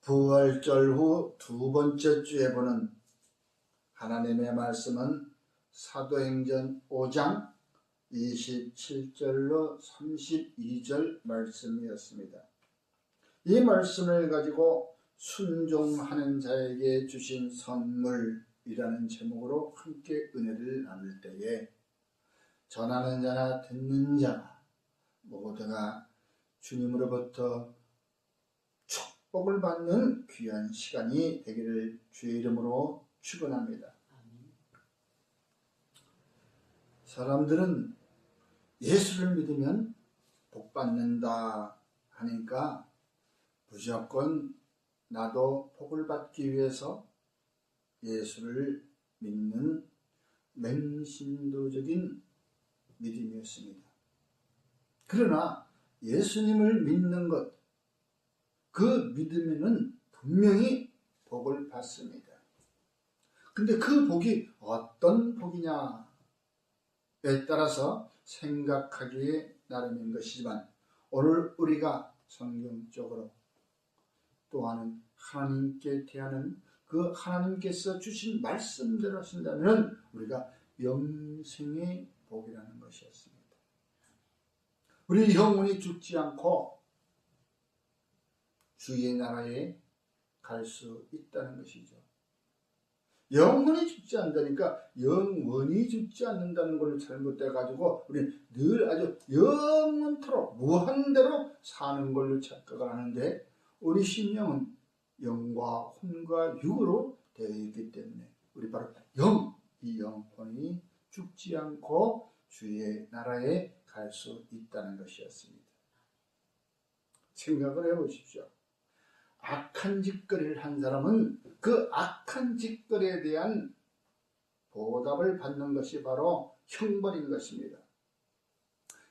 부활절 후 두 번째 주에 보는 하나님의 말씀은 사도행전 5장 27절로 32절 말씀이었습니다. 이 말씀을 가지고 순종하는 자에게 주신 선물이라는 제목으로 함께 은혜를 나눌 때에 전하는 자나 듣는 자가 모두가 주님으로부터 축복을 받는 귀한 시간이 되기를 주의 이름으로 축원합니다. 사람들은 예수를 믿으면 복 받는다 하니까 무조건 나도 복을 받기 위해서 예수를 믿는 맹신도적인 믿음이었습니다. 그러나 예수님을 믿는 것, 그 믿음에는 분명히 복을 받습니다. 근데 그 복이 어떤 복이냐에 따라서 생각하기에 나름인 것이지만 오늘 우리가 성경적으로 또한 하나님께 대하는 그 하나님께서 주신 말씀대로 하신다면 우리가 영생의 복이라는 것이었습니다. 우리 영혼이 죽지 않고 주의 나라에 갈 수 있다는 것이죠. 영혼이 죽지 않다니까 영원히 죽지 않는다는 걸 잘못돼가지고 우리는 늘 아주 영원토록 무한대로 사는 걸로 착각을 하는데 우리 심령은 영과 혼과 육으로 되어 있기 때문에 우리 바로 이 영혼이 죽지 않고 주의 나라에 갈 수 있다는 것이었습니다. 생각을 해보십시오. 악한 짓거리를 한 사람은 그 악한 짓거리에 대한 보답을 받는 것이 바로 형벌인 것입니다.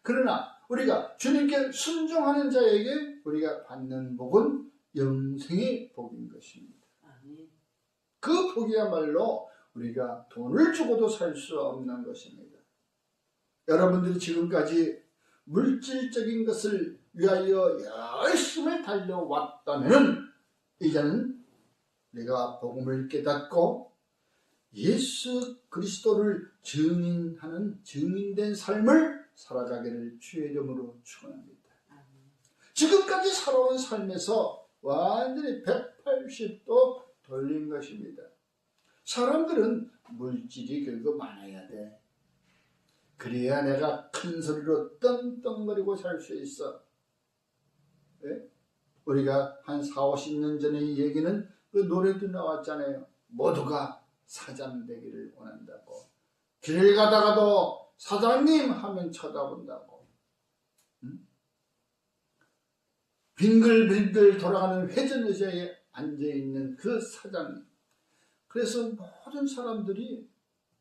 그러나 우리가 주님께 순종하는 자에게 우리가 받는 복은 영생의 복인 것입니다. 그 복이야말로 우리가 돈을 주고도 살 수 없는 것입니다. 여러분들이 지금까지 물질적인 것을 위하여 열심히 달려왔다면 이제는 우리가 복음을 깨닫고 예수 그리스도를 증인하는 증인된 삶을 살아가기를 주의 이름으로 축원합니다. 지금까지 살아온 삶에서 완전히 180도 돌린 것입니다. 사람들은 물질이 결국 많아야 돼. 그래야 내가 큰 소리로 떵떵거리고 살 수 있어. 네? 우리가 한 40-50년 전의 얘기는 그 노래도 나왔잖아요. 모두가 사장 되기를 원한다고. 길 가다가도 사장님 하면 쳐다본다고. 응? 빙글빙글 돌아가는 회전의자에 앉아있는 그 사장님. 그래서 모든 사람들이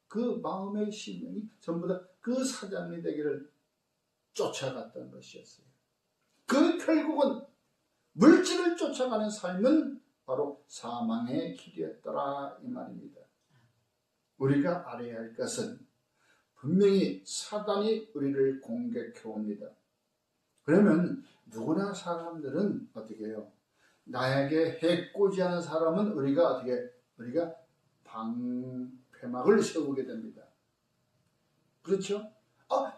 그 마음의 심령이 전부 다 그 사장이 되기를 쫓아갔던 것이었어요. 그 결국은 물질을 쫓아가는 삶은 바로 사망의 길이었더라 이 말입니다. 우리가 알아야 할 것은 분명히 사단이 우리를 공격해 옵니다. 그러면 누구나 사람들은 어떻게 해요? 나에게 해코지하는 사람은 우리가 방패막을 세우게 됩니다. 그렇죠?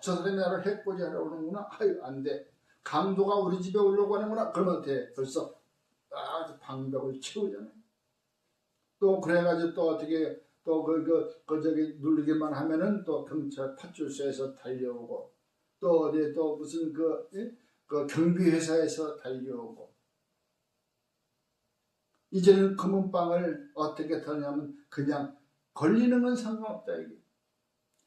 저 사람이 나를 해코지하려고 하는구나. 아유, 안 돼. 강도가 우리 집에 오려고 하는구나. 그러면 어떻게 벌써 방벽을 채우잖아요. 또 그래가지고 또 어떻게 또 저기 누르기만 하면은 또 경찰 파출소에서 달려오고 또 어디 또 무슨 그 경비회사에서 달려오고 이제는 금은방을 어떻게 하냐면 그냥 걸리는 건 상관없다 이게.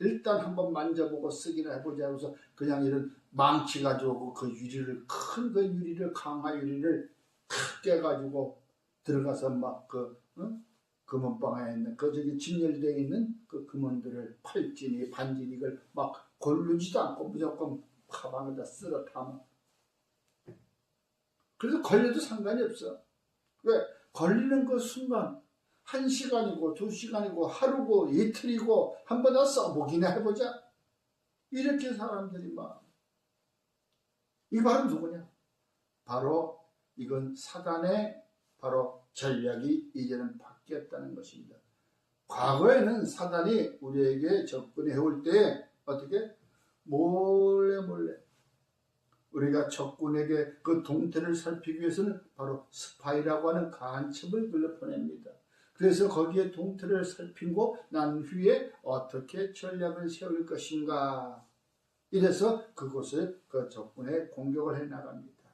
일단 한번 만져보고 쓰기나 해보자 해서 그냥 이런 망치 가지고 그 유리를 큰 그 유리를 강화 유리를 크게 가지고 들어가서 막 금은방에 있는 그 저기 진열되어 있는 그 금은들을 팔찌니 반지 이걸 막 고르지도 않고 무조건 가방에다 쓸어 담아. 그래서 걸려도 상관이 없어. 왜? 걸리는 그 순간 1시간이고 2시간이고 하루고 이틀이고 한번 더 써보기나 해보자. 이렇게 사람들이 막. 이거 바로 누구냐? 바로 이건 사단의 바로 전략이 이제는 바뀌었다는 것입니다. 과거에는 사단이 우리에게 접근해 올 때 어떻게 몰래 우리가 적군에게 그 동태를 살피기 위해서는 바로 스파이라고 하는 간첩을 불러 보냅니다. 그래서 거기에 동태를 살피고 난 후에 어떻게 전략을 세울 것인가, 이래서 그곳을 그 적군에 공격을 해 나갑니다.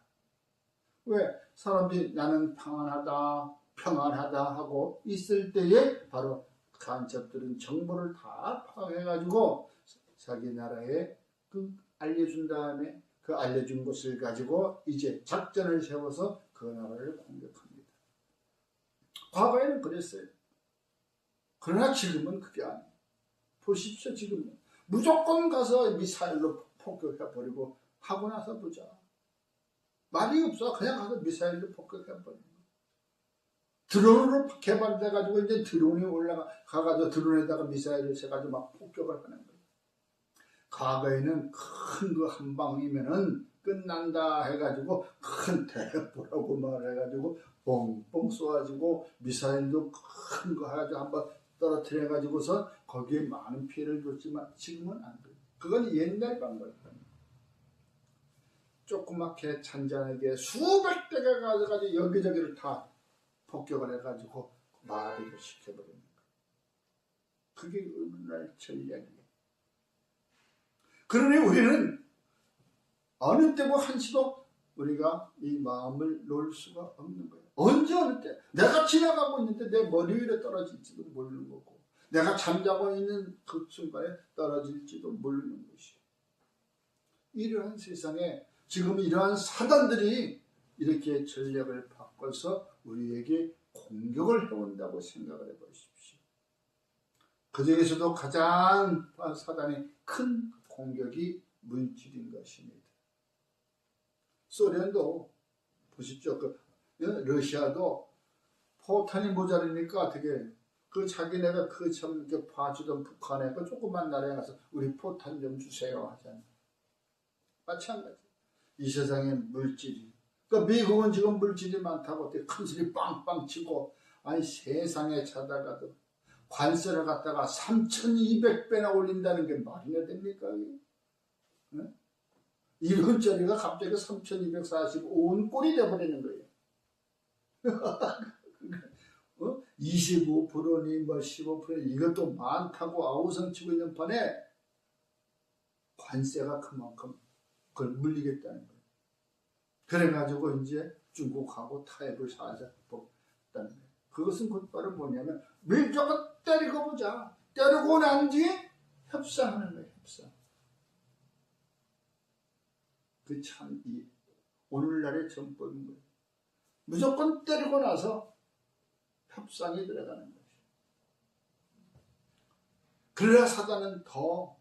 왜? 사람들이 나는 평안하다 하고 있을 때에 바로 간첩들은 정보를 다 파악해가지고 자기 나라에 알려준 다음에 그 알려준 것을 가지고 이제 작전을 세워서 그 나라를 공격합니다. 과거에는 그랬어요. 그러나 지금은 그게 아니에요. 보십시오. 지금은 무조건 가서 미사일로 폭격해버리고 하고 나서 보자. 말이 없어. 그냥 가서 미사일로 폭격해버리는 거예요. 드론으로 개발돼가지고 이제 드론이 올라가가지고 드론에다가 미사일을 세가지고 막 폭격을 하는 거예요. 과거에는 큰 거 한 방이면은 끝난다 해가지고 큰 대포라고 말해가지고 뻥뻥 쏘아지고 미사일도 큰 거 해가지고 한번 떨어뜨려가지고서 거기에 많은 피해를 줬지만 지금은 안 돼요. 그건 옛날 방법입니다. 조그맣게 잔잔하게 수백 대가 가져가지고 여기저기를 다 폭격을 해가지고 마비를 시켜버리는 거예요. 그게 오늘날 전략이에요. 그러니 우리는 어느 때고 한시도 우리가 이 마음을 놓을 수가 없는 거예요. 언제 어느 때 내가 지나가고 있는데 내 머리 위에 떨어질지도 모르는 거고, 내가 잠자고 있는 그 순간에 떨어질지도 모르는 것이에요. 이러한 세상에 지금 이러한 사단들이 이렇게 전략을 바꿔서 우리에게 공격을 해온다고 생각을 해보십시오. 그 중에서도 가장 사단의 큰 공격이 물질인 것입니다. 소련도 보십시오. 러시아도 포탄이 모자르니까 어떻게 자기네가 참 봐주던 북한에 그 조그만 나라에 가서 우리 포탄 좀 주세요 하잖아요. 마찬가지. 이 세상에 물질이. 미국은 지금 물질이 많다고 큰 소리 빵빵 치고, 아니 세상에 자다가도 관세를 갖다가 3,200배나 올린다는 게 말이나 됩니까? 네? 1원짜리가 갑자기 3,245원 꼴이 돼버리는 거예요. 25%니 15%니 이것도 많다고 아우성치고 있는 판에 관세가 그만큼 그걸 물리겠다는 거예요. 그래가지고 이제 중국하고 타협을 살짝 뽑았다는 거예요. 그것은 곧바로 뭐냐면 밀저거 때리고 보자. 때리고 난 뒤에 협상하는 거예요. 협상. 그 참 이 오늘날의 전법인 거예요. 무조건 때리고 나서 협상이 들어가는 거죠. 그래야 사단은 더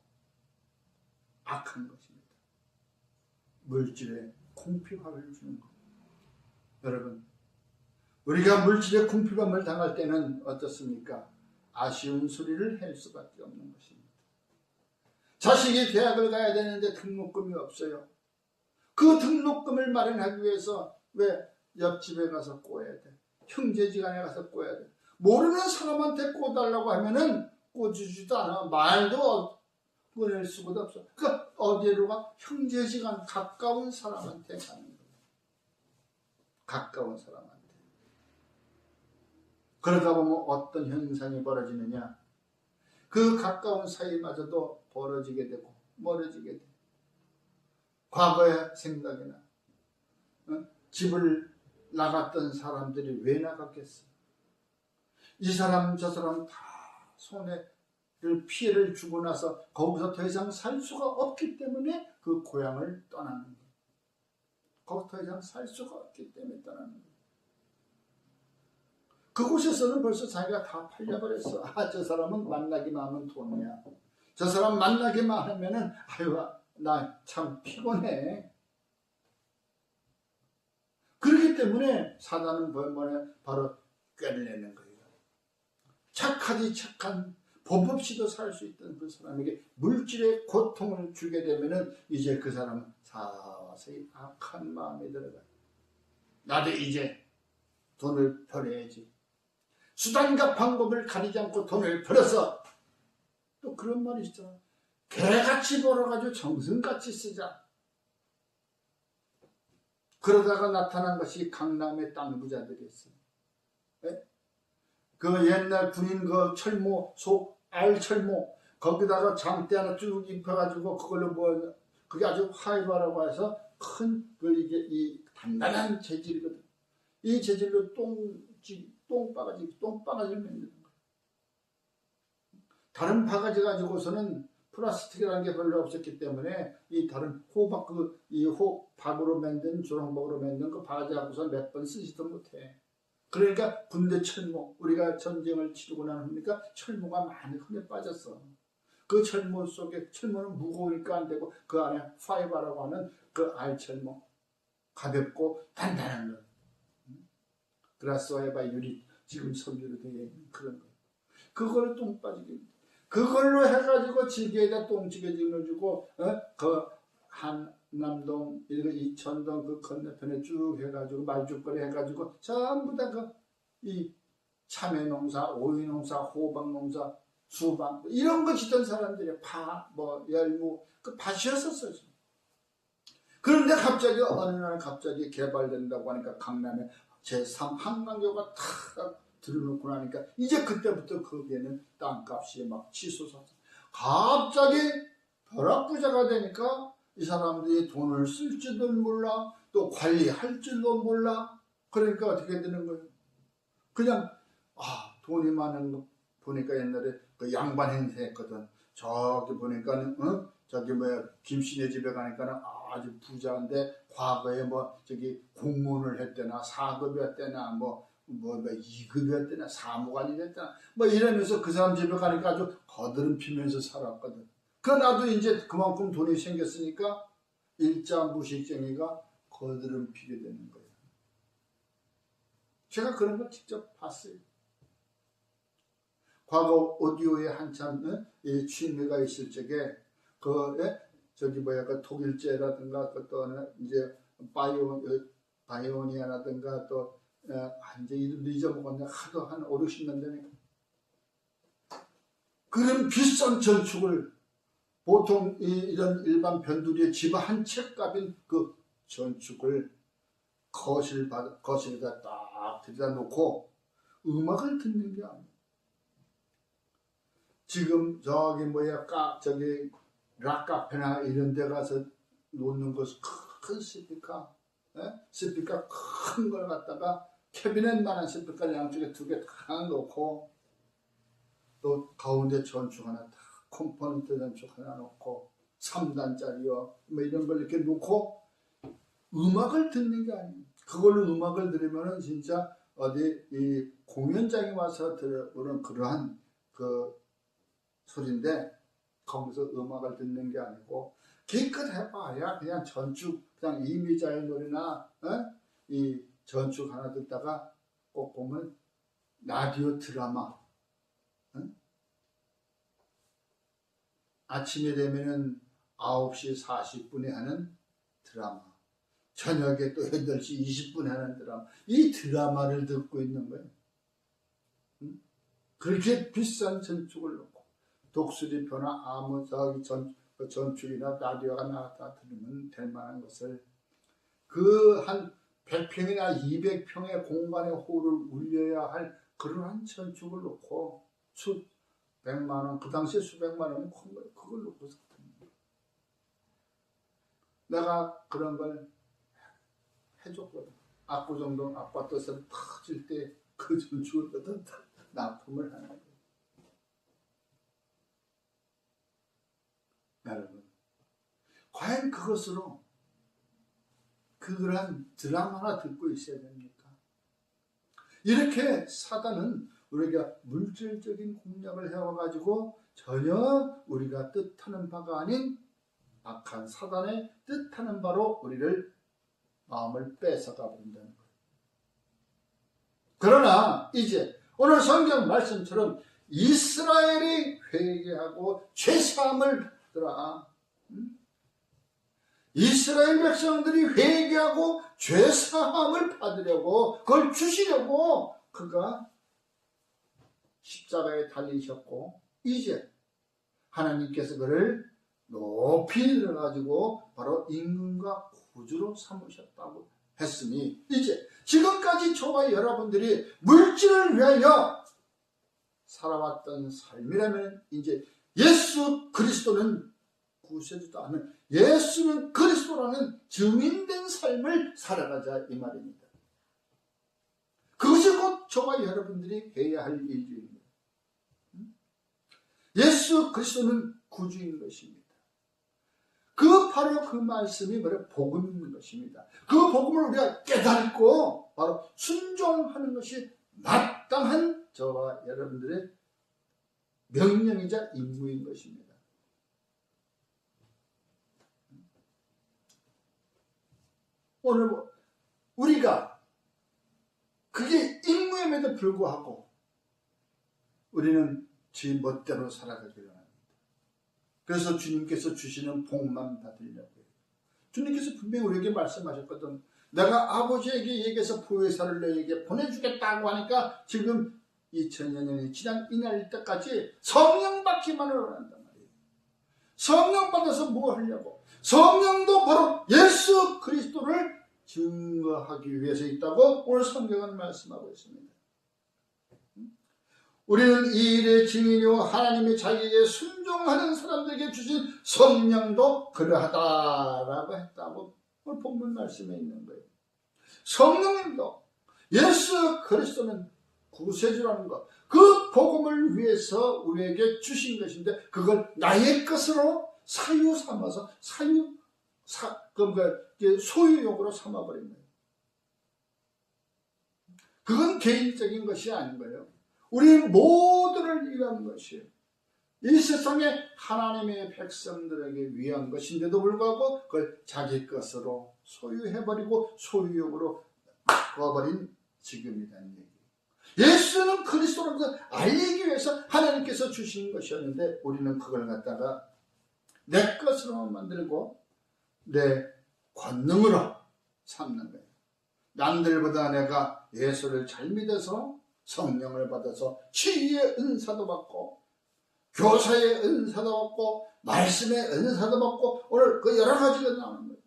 악한 것입니다. 물질에 궁핍함을 주는 것. 여러분, 우리가 물질의 궁핍함을 당할 때는 어떻습니까? 아쉬운 소리를 할 수밖에 없는 것입니다. 자식이 대학을 가야 되는데 등록금이 없어요. 그 등록금을 마련하기 위해서 왜 옆집에 가서 꼬야 돼? 형제지간에 가서 꼬야 돼? 모르는 사람한테 꼬달라고 하면은 꼬주지도 않아. 말도 꺼낼 수가 없어. 그러니까 어디로 가? 형제지간 가까운 사람한테 가는 거예요. 가까운 사람한테. 그러다 보면 어떤 현상이 벌어지느냐? 그 가까운 사이마저도 벌어지게 되고 멀어지게 돼. 과거의 생각이나 집을 나갔던 사람들이 왜 나갔겠어? 이 사람 저 사람 다 피해를 주고 나서 거기서 더 이상 살 수가 없기 때문에 그 고향을 떠나는 거예요. 거기서 더 이상 살 수가 없기 때문에 떠나는 거예요. 그곳에서는 벌써 자기가 다 팔려버렸어. 저 사람은 만나기만 하면 돈이야. 저 사람 만나기만 하면은 아유 나 참 피곤해. 그렇기 때문에 사단은 바로 꿰내는 거예요. 착하디 착한 법 없이도 살 수 있던 그 사람에게 물질의 고통을 주게 되면은 이제 그 사람은 서서히 악한 마음이 들어가요. 나도 이제 돈을 벌어야지. 수단과 방법을 가리지 않고 돈을 벌어서 또 그런 말이 있잖아. 개같이 벌어가지고 정성같이 쓰자. 그러다가 나타난 것이 강남의 땅 부자들이었어요. 그 옛날 군인 그 철모, 알철모, 거기다가 장대 하나 쭉 입혀가지고 그걸로 뭐, 그게 아주 화이바라고 해서 큰, 이게 이 단단한 재질이거든. 이 재질로 똥바가지를 만드는 거야. 다른 바가지 가지고서는 플라스틱이라는 게 별로 없었기 때문에 이 다른 박으로 만든 조롱박으로 만든 그 바가지 하고서 몇 번 쓰지도 못해. 그러니까 군대 철모, 우리가 전쟁을 치르고 나니까 철모가 많이 흠에 빠졌어. 그 철모 속에, 철모는 무거우니까 안 되고 그 안에 파이바라고 하는 그 알철모, 가볍고 단단한 거. 그라스와이바 유리, 지금 섬유로 되어 있는 그런 거. 그걸 똥 빠지게. 그걸로 해가지고 지게에다 똥지게짐을 주고, 그 한남동, 이천동 그 건너편에 쭉 해가지고 말죽거리 해가지고 전부 다 이 참외 농사, 오이 농사, 호박 농사, 수박 이런 거 짓던 사람들이 열무 그 밭이었었어요. 그런데 갑자기 어느 날 갑자기 개발된다고 하니까 강남에 제3 한강교가 탁 들어놓고 나니까 이제 그때부터 거기에는 땅값이 막 치솟았어. 갑자기 벼락부자가 되니까 이 사람들이 돈을 쓸 줄도 몰라, 또 관리할 줄도 몰라. 그러니까 어떻게 되는 거예요? 그냥 돈이 많은 거 보니까 옛날에 그 양반 행세했거든. 저기 보니까는 저기 김씨네 집에 가니까는 아주 부자인데 과거에 공무원을 했대나 4급이었대나 2급이었대나 사무관이 됐대나 이러면서 그 사람 집에 가니까 아주 거드름 피면서 살았거든. 그 나도 이제 그만큼 돈이 생겼으니까 일자 무식쟁이가 거드름 피게 되는 거예요. 제가 그런 걸 직접 봤어요. 과거 오디오에 한참 취미가 있을 적에 그 독일제라든가 또 이제 바이오니아라든가 또 이제 이름도 잊어먹었네. 하도 한 5, 60년 전에 그런 비싼 전축을 보통 이런 일반 변두리의 집 한 채 값인 그 전축을 거실에다 딱 들여다 놓고 음악을 듣는 게 아니에요. 지금 저기 락카페나 이런 데 가서 놓는 것은 큰 스피커, 스피커 큰 걸 갖다가 캐비넷만한 스피커 양쪽에 2개 다 놓고 또 가운데 전축 하나 다 컴포넌트 전축 하나 놓고 3단짜리요 이런 걸 이렇게 놓고 음악을 듣는 게 아니에요. 그걸로 음악을 들으면은 진짜 어디 이 공연장에 와서 들어오는 그러한 그 소리인데 거기서 음악을 듣는 게 아니고 기껏 해봐야 그냥 전축 그냥 이미자의 노래나 이 전축 하나 듣다가 꼭 보면 라디오 드라마 아침에 되면은 9시 40분에 하는 드라마 저녁에 또 8시 20분에 하는 드라마 이 드라마를 듣고 있는 거예요. 그렇게 비싼 전축을 놓고 독수리표나 아무 전축이나 라디오가 나왔다 들으면 될 만한 것을 그 한 100평이나 200평의 공간의 호를 울려야 할 그러한 전축을 놓고 수백만 원, 그 당시에 수백만 원은 큰 거예요. 그걸 놓고서 듣는 거예요. 내가 그런 걸 해줬거든. 압구정동 아파트에서 터질 때 그 전축을 갖다 납품을 하는 거예요. 여러분, 과연 그것으로 그런 드라마나 듣고 있어야 됩니까? 이렇게 사단은 우리가 물질적인 공략을 해와가지고 전혀 우리가 뜻하는 바가 아닌 악한 사단의 뜻하는 바로 우리를 마음을 뺏어가 버린다는 거예요. 그러나 이제 오늘 성경 말씀처럼 이스라엘이 회개하고 죄사함을 받으라. 이스라엘 백성들이 회개하고 죄사함을 받으려고 그걸 주시려고 그가 십자가에 달리셨고 이제 하나님께서 그를 높이 들어가지고 바로 임금과 구주로 삼으셨다고 했으니 이제 지금까지 저와 여러분들이 물질을 위하여 살아왔던 삶이라면 이제 예수 그리스도는 구세주도 않은 예수는 그리스도라는 증인된 삶을 살아가자 이 말입니다. 그것이 곧 저와 여러분들이 해야 할 일입니다. 예수 그리스도는 구주인 것입니다. 바로 그 말씀이 바로 복음인 것입니다. 그 복음을 우리가 깨닫고 바로 순종하는 것이 마땅한 저와 여러분들의 명령이자 임무인 것입니다. 오늘 우리가 그게 임무임에도 불구하고 우리는 지 멋대로 살아가기를 합니다. 그래서 주님께서 주시는 복만 받으려고 해요. 주님께서 분명히 우리에게 말씀하셨거든. 내가 아버지에게 얘기해서 부회사를 너에게 보내주겠다고 하니까 지금 2000여 년이 지난 이날 때까지 성령 받기만을 원한단 말이에요. 성령 받아서 뭐 하려고? 성령도 바로 예수 그리스도를 증거하기 위해서 있다고 오늘 성경은 말씀하고 있습니다. 우리는 이 일의 증인이요 하나님이 자기에게 순종하는 사람들에게 주신 성령도 그러하다라고 했다고 오늘 본문 말씀에 있는 거예요. 성령님도 예수 그리스도는 구세주라는 것, 그 복음을 위해서 우리에게 주신 것인데 그걸 나의 것으로 사유 삼아서 소유욕으로 삼아버린 거예요. 그건 개인적인 것이 아닌 거예요. 우리 모두를 위한 것이에요. 이 세상에 하나님의 백성들에게 위한 것인데도 불구하고 그걸 자기 것으로 소유해버리고 소유욕으로 바꿔버린 지금이라는 얘기예요. 예수는 그리스도라는 것을 알리기 위해서 하나님께서 주신 것이었는데 우리는 그걸 갖다가 내 것으로 만들고 내 권능으로 삼는 거예요. 남들보다 내가 예수를 잘 믿어서 성령을 받아서 치유의 은사도 받고 교사의 은사도 받고 말씀의 은사도 받고 오늘 그 여러 가지가 나오는 거예요.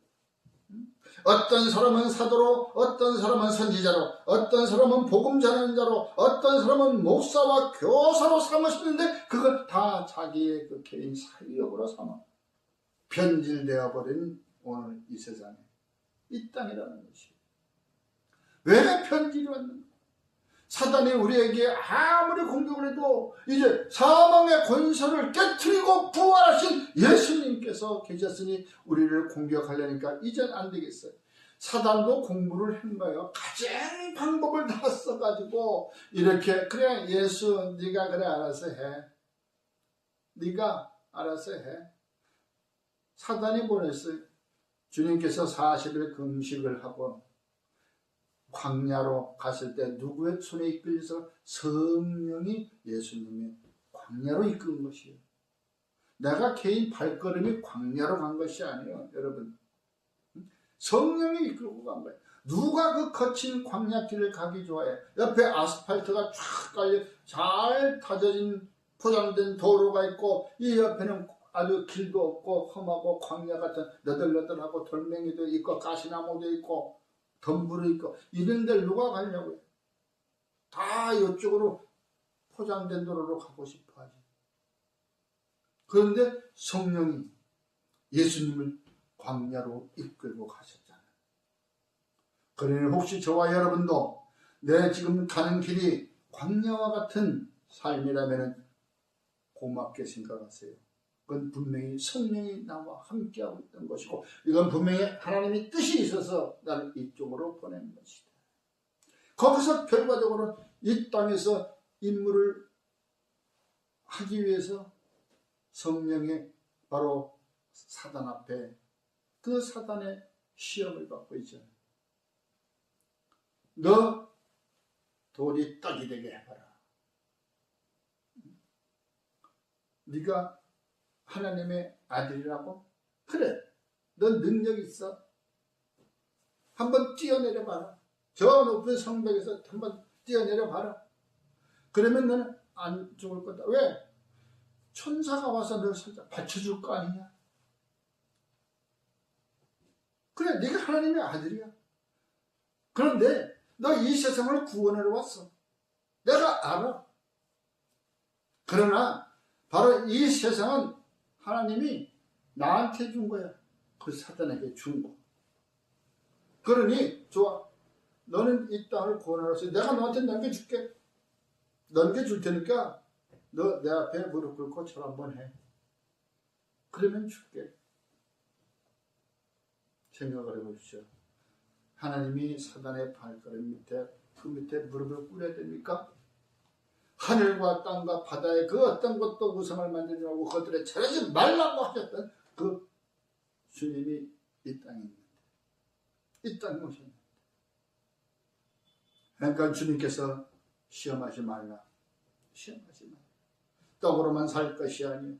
어떤 사람은 사도로, 어떤 사람은 선지자로, 어떤 사람은 복음 전하는 자로, 어떤 사람은 목사와 교사로 삼으시는데 그걸 다 자기의 그 개인 사유욕으로 삼아 변질되어 버린 오늘 이 세상에 이 땅이라는 것이에요. 왜 편지를 왔는가? 사단이 우리에게 아무리 공격을 해도 이제 사망의 권세를 깨트리고 부활하신 예수님께서 계셨으니 우리를 공격하려니까 이젠 안 되겠어요. 사단도 공부를 한 거예요. 가진 방법을 다 써가지고 이렇게 그래 예수 네가 그래 알아서 해. 네가 알아서 해. 사단이 보냈어요. 주님께서 40일 금식을 하고 광야로 갔을 때 누구의 손에 이끌려서 성령이 예수님의 광야로 이끈 것이에요. 내가 개인 발걸음이 광야로 간 것이 아니에요. 여러분, 성령이 이끌고 간 거예요. 누가 그 거친 광야길을 가기 좋아해? 옆에 아스팔트가 쫙 깔려 잘 다져진 포장된 도로가 있고 이 옆에는 아주 길도 없고 험하고 광야 같은 너덜너덜하고 돌멩이도 있고 가시나무도 있고 덤불이 있고 이런 데를 누가 가려고 해요? 다 이쪽으로 포장된 도로로 가고 싶어 하지. 그런데 성령이 예수님을 광야로 이끌고 가셨잖아요. 그러니 혹시 저와 여러분도 내 지금 가는 길이 광야와 같은 삶이라면 고맙게 생각하세요. 그건 분명히 성령이 나와 함께하고 있던 것이고 이건 분명히 하나님의 뜻이 있어서 나를 이쪽으로 보낸 것이다. 거기서 결과적으로 이 땅에서 임무를 하기 위해서 성령의 바로 사단 앞에 그 사단의 시험을 받고 있잖아요. 너 돌이 떡이 되게 해봐라. 네가 하나님의 아들이라고? 그래. 넌 능력 있어? 한번 뛰어내려 봐라. 저 높은 성벽에서 한번 뛰어내려 봐라. 그러면 너는 안 죽을 거다. 왜? 천사가 와서 너 살짝 받쳐줄 거 아니냐? 그래, 네가 하나님의 아들이야. 그런데 너 이 세상을 구원하러 왔어. 내가 알아. 그러나 바로 이 세상은 하나님이 나한테 준 거야. 그 사단에게 준 거. 그러니 좋아. 너는 이 땅을 구원하러 왔어. 내가 너한테 넘겨줄게. 넘겨줄 테니까 너 내 앞에 무릎 꿇고 절 한번 해. 그러면 줄게. 생각을 해보십시오. 하나님이 사단의 발걸음 밑에 그 밑에 무릎을 꿇어야 됩니까? 하늘과 땅과 바다의 그 어떤 것도 우상을 만들려고 그것들에 절하지 말라고 하셨던 그 주님이 이 땅에 있는데 이 땅에 오셨는데 그러니까 주님께서 시험하지 말라. 시험하지 말라. 떡으로만 살 것이 아니요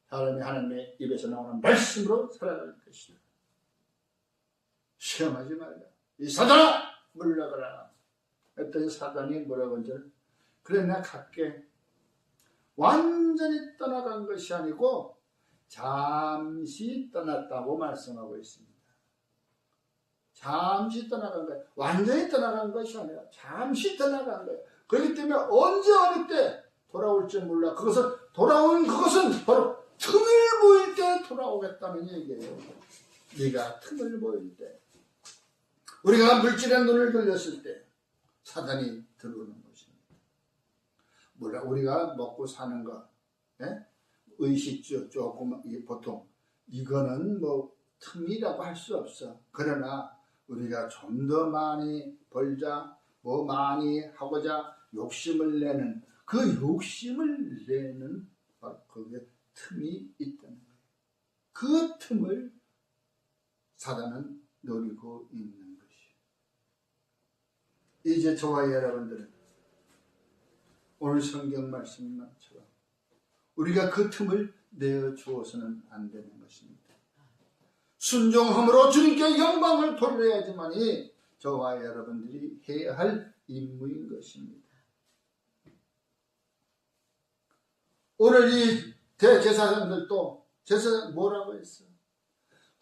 사람이 하나님의 입에서 나오는 말씀으로 살아갈 것이다. 시험하지 말라. 이 사단아 물러가라. 했더니 사단이 뭐라고 한지 그래 내가 갈게. 완전히 떠나간 것이 아니고 잠시 떠났다고 말씀하고 있습니다. 잠시 떠나간 거예요. 완전히 떠나간 것이 아니라 잠시 떠나간 거예요. 그렇기 때문에 언제 어느 때 돌아올지 몰라. 돌아온 그것은 바로 틈을 보일 때 돌아오겠다는 얘기예요. 네가 틈을 보일 때. 우리가 물질에 눈을 돌렸을 때 사단이 들어오는 것입니다. 몰라 우리가 먹고 사는 거, 예? 의식주 조금 보통 이거는 뭐 틈이라고 할 수 없어. 그러나 우리가 좀 더 많이 벌자, 뭐 많이 하고자 욕심을 내는 그 욕심을 내는 그게 틈이 있다는 거예요. 그 틈을 사단은 노리고 있는 것이에요. 이제 저와 여러분들은 오늘 성경 말씀처럼 우리가 그 틈을 내어 주어서는 안 되는 것입니다. 순종함으로 주님께 영광을 돌려야지만이 저와 여러분들이 해야 할 임무인 것입니다. 오늘 이 대제사장들도 제사장 뭐라고 했어요?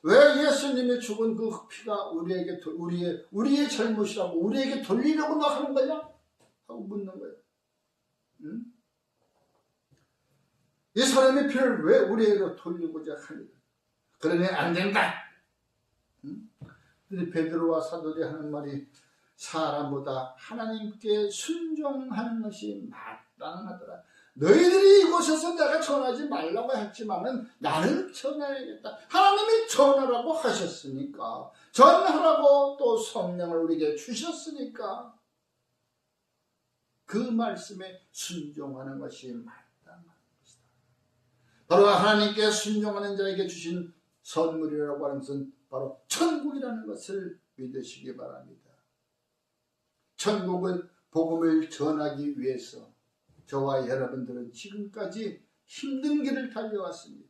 왜 예수님이 죽은 그 피가 우리에게 우리의 잘못이라고 우리에게 돌리려고 너 하는 거냐? 하고 묻는 거예요. 응? 이 사람의 피를 왜 우리에게 돌리고자 하느냐? 그러니 안 된다. 응? 근데 베드로와 사도들이 하는 말이 사람보다 하나님께 순종하는 것이 마땅하더라. 너희들이 이곳에서 내가 전하지 말라고 했지만은 나는 전해야겠다. 하나님이 전하라고 하셨으니까 전하라고 또 성령을 우리에게 주셨으니까 그 말씀에 순종하는 것이 마땅한 것이다. 바로 하나님께 순종하는 자에게 주신 선물이라고 하는 것은 바로 천국이라는 것을 믿으시기 바랍니다. 천국은 복음을 전하기 위해서 저와 여러분들은 지금까지 힘든 길을 달려왔습니다.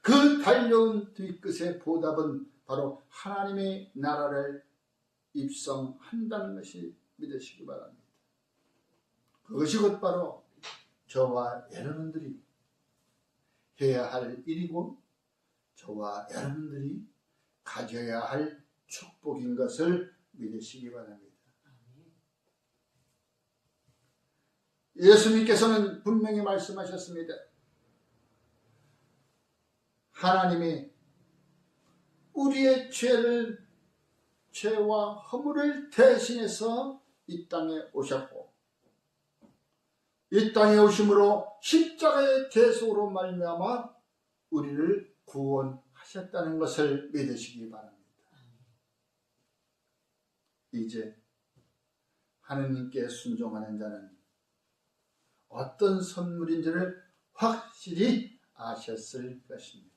그 달려온 뒤끝의 보답은 바로 하나님의 나라를 입성한다는 것이 믿으시기 바랍니다. 그것이 곧 바로 저와 여러분들이 해야 할 일이고 저와 여러분들이 가져야 할 축복인 것을 믿으시기 바랍니다. 예수님께서는 분명히 말씀하셨습니다. 하나님이 우리의 죄와 허물을 대신해서 이 땅에 오셨고 이 땅에 오심으로 십자가의 대속으로 말미암아 우리를 구원하셨다는 것을 믿으시기 바랍니다. 이제 하느님께 순종하는 자는 어떤 선물인지를 확실히 아셨을 것입니다.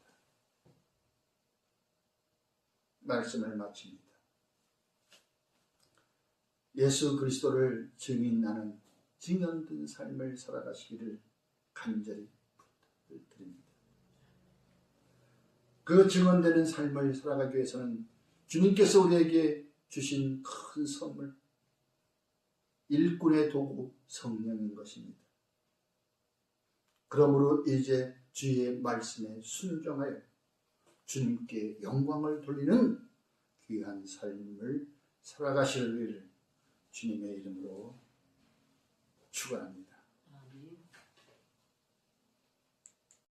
말씀을 마칩니다. 예수 그리스도를 증인하는 증언된 삶을 살아가시기를 간절히 부탁드립니다. 그 증언되는 삶을 살아가기 위해서는 주님께서 우리에게 주신 큰 선물, 일꾼의 도구 성령인 것입니다. 그러므로 이제 주의 말씀에 순종하여 주님께 영광을 돌리는 귀한 삶을 살아가시기를 주님의 이름으로 축원합니다.